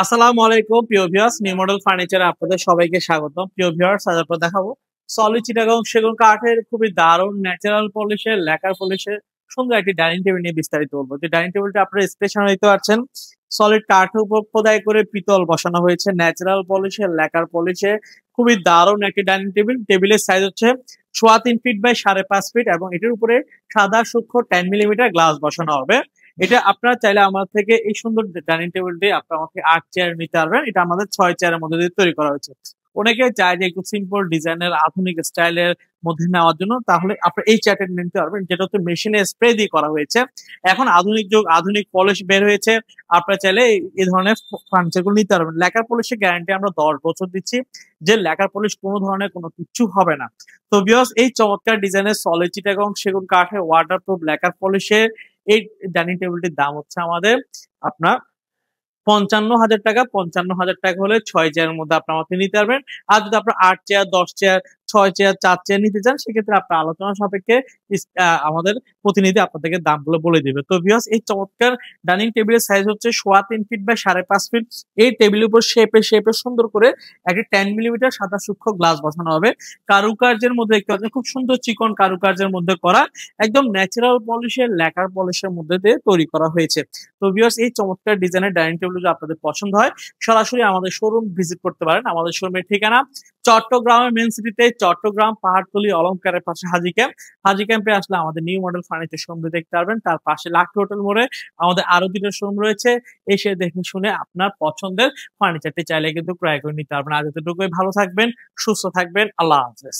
আসসালামু আলাইকুম প্রিয় ভিউয়ার্স, নিউ মডেল ফার্নিচারে আপনাদের সবাইকে স্বাগতম। প্রিয় ভিউয়ার্স, আজ আপনাদের দেখাবো সলিড চিটাগং সেগুন কাঠের খুবই দারুণ ন্যাচারাল পলিশের লেকার পলিশের সুন্দর একটি ডাইনিং টেবিল নিয়ে বিস্তারিত বলবো। যে ডাইনিং টেবিলটা আপনারা স্টেশন হইতে পারছেন, সলিড কাঠের উপর খোদাই করে পিতল বসানো হয়েছে ন্যাচারাল পলিশের লেকার পলিশে। খুবই দারুণ একটি ডাইনিং টেবিল। টেবিলের সাইজ হচ্ছে 3.25 ফিট বাই 5.5 ফিট এবং এটার উপরে সাদা সূক্ষ্ম 10 মিলিমিটার গ্লাস বসানো হবে। এটা আপনারা চাইলে আমার থেকে এই সুন্দর ডাইনিং টেবিলটি আপনারা আমাকে 8 চেয়ার নিতে পারবেন। এটা আমাদের 6 চেয়ারের মধ্যে দিয়ে তৈরি করা হয়েছে। অনেকে চায় যে একটু সিম্পল ডিজাইনের আধুনিক স্টাইলের মধ্যে নেওয়ার জন্য, তাহলে আপনি এই চেয়ারটা নিতে পারবেন, যেটা হচ্ছে মেশিনে স্প্রে দিয়ে করা হয়েছে। এখন আধুনিক যুগ, আধুনিক পলিশ বের হয়েছে। আপনারা চাইলে এই ধরনের ফার্নিচার গুলো নিতে পারবেন। লেকার পলিশের গ্যারান্টি আমরা 10 বছর দিচ্ছি, যে লেকার পলিশ কোনো ধরনের কোনো কিচ্ছু হবে না। তো ভিউয়ার্স, এই চমৎকার ডিজাইনের সলিড চিটাগং সেগুন কাঠের ওয়াটারপ্রুফ লেকার পলিশের এই ডাইনিং টেবিলটির দাম হচ্ছে আমাদের আপনার 55,000 টাকা। 55,000 টাকা হলে 6 চেয়ারের মধ্যে আপনার আমাকে নিতে পারবেন। আর যদি আপনার 8 চেয়ার, 10 চেয়ার, 6 চেয়ার, 4 চেয়ার নিতে চান, সেক্ষেত্রে আপনার আলোচনা সাপেক্ষে আমাদের প্রতিনিধি আপনাদেরকে দামগুলো বলে দিবে। তো ভিউয়ার্স, এই চমৎকার ডাইনিং টেবিলের সাইজ হচ্ছে 3.25 ফিট বাই 5.5 ফিট। এই টেবিলের উপর শেপে সুন্দর করে একটা 10 মিলিমিটার সাদা সূক্ষ্ম গ্লাস বসানো হবে। কারুকার্যের মধ্যে দেখতে পাচ্ছেন, খুব সুন্দর চিকন কারুকার্যের মধ্যে করা, একদম ন্যাচারাল পলিশের লেকার পলিশের মধ্যে দিয়ে তৈরি করা হয়েছে। তো ভিউয়ার্স, এই চমৎকার ডিজাইনের ডাইনিং টেবিল যদি আপনাদের পছন্দ হয়, সরাসরি আমাদের শোরুম ভিজিট করতে পারেন। আমাদের শোরুমের ঠিকানা চট্টগ্রামের মেন সিটিতে, চট্টগ্রাম পাহাড়তলী অলংকারের পাশে হাজী ক্যাম্প। হাজী ক্যাম্পে আসলে আমাদের নিউ মডেল ফার্নিচার শোরুম দেখতে পারবেন। তার পাশে লাকি হোটেল মোড়ে আমাদের আরো 2টা শোরুম রয়েছে। এসে দেখে শুনে আপনার পছন্দের ফার্নিচারটি চাইলে কিন্তু ক্রয় করে নিতে পারবেন। আজ এতটুকুই, ভালো থাকবেন, সুস্থ থাকবেন, আল্লাহ হাফেজ।